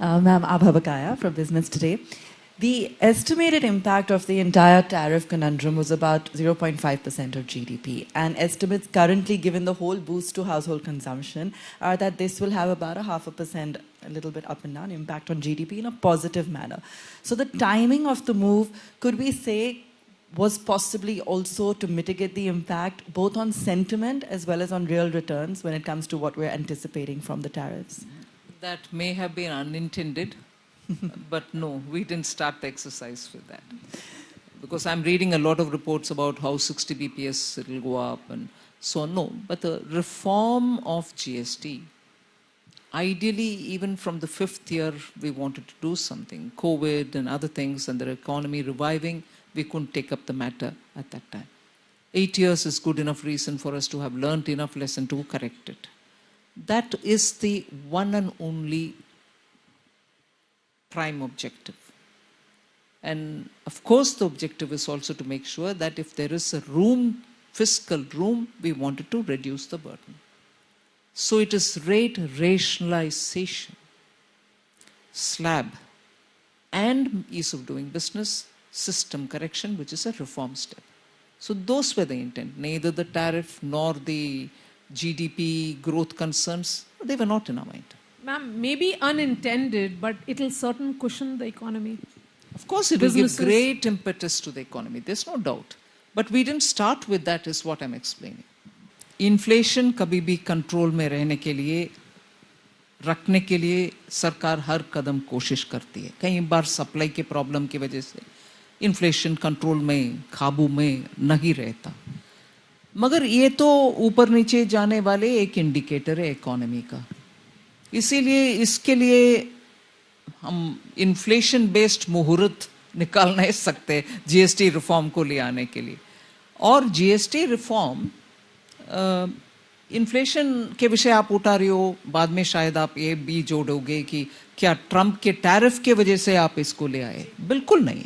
Ma'am Abha Bakaya from Business Today. The estimated impact of the entire tariff conundrum was about 0.5% of GDP. And estimates currently, given the whole boost to household consumption, are that this will have about 0.5%, a little bit up and down, impact on GDP in a positive manner. So the timing of the move, could we say, was possibly also to mitigate the impact both on sentiment as well as on real returns when it comes to what we're anticipating from the tariffs? That may have been unintended, but no, we didn't start the exercise with that. Because I'm reading a lot of reports about how 60 BPS it will go up and so on. No, but the reform of GST, ideally, even from the 5th year, we wanted to do something. COVID and other things and the economy reviving, we couldn't take up the matter at that time. 8 years is good enough reason for us to have learned enough lesson to correct it. That is the one and only prime objective. And of course, the objective is also to make sure that if there is a room, fiscal room, we wanted to reduce the burden. So it is rate rationalization, slab, and ease of doing business, system correction, which is a reform step. So those were the intent. Neither the tariff nor the GDP growth concerns, they were not in our mind. Ma'am, maybe unintended, but it'll certainly cushion the economy. Of course, it will give great impetus to the economy. There's no doubt. But we didn't start with that, is what I'm explaining. Inflation कभी भी control में रहने के लिए, रखने के लिए सरकार हर कदम कोशिश करती है. कई बार supply के problem की वजह से inflation control में, काबू में नहीं रहता. मगर ये तो ऊपर नीचे जाने वाले एक इंडिकेटर है इकोनॉमी का. इसीलिए इसके लिए हम इन्फ्लेशन बेस्ड मुहूर्त निकाल नहीं सकते जीएसटी रिफॉर्म को ले आने के लिए. और जीएसटी रिफॉर्म इन्फ्लेशन के विषय आप उठा रहे हो, बाद में शायद आप ये भी जोड़ोगे कि क्या ट्रंप के टैरिफ के वजह से आप इसको ले आए. बिल्कुल नहीं.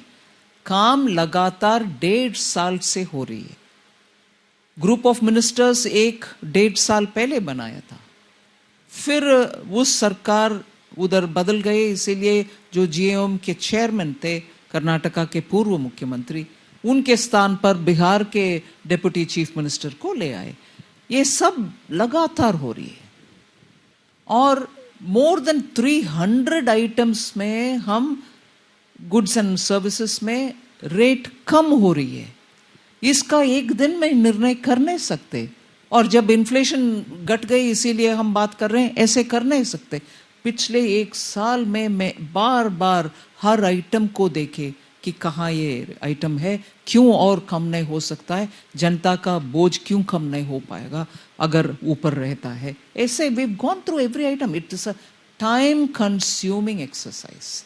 काम लगातार 1.5 साल से हो रही है. ग्रुप ऑफ मिनिस्टर्स 1-1.5 साल पहले बनाया था. फिर वो सरकार उधर बदल गए, इसीलिए जो जीएम के चेयरमैन थे कर्नाटका के पूर्व मुख्यमंत्री, उनके स्थान पर बिहार के डिप्टी चीफ मिनिस्टर को ले आए. ये सब लगातार हो रही है. और मोर देन 300 आइटम्स में हम गुड्स एंड सर्विसेज में रेट कम हो रही है. इसका एक दिन में निर्णय कर नहीं सकते. और जब इन्फ्लेशन घट गई इसीलिए हम बात कर रहे हैं, ऐसे कर नहीं सकते. पिछले 1 साल में मैं बार बार हर आइटम को देखे कि कहाँ ये आइटम है, क्यों और कम नहीं हो सकता है, जनता का बोझ क्यों कम नहीं हो पाएगा अगर ऊपर रहता है. ऐसे we gone through every item. It is a time consuming exercise.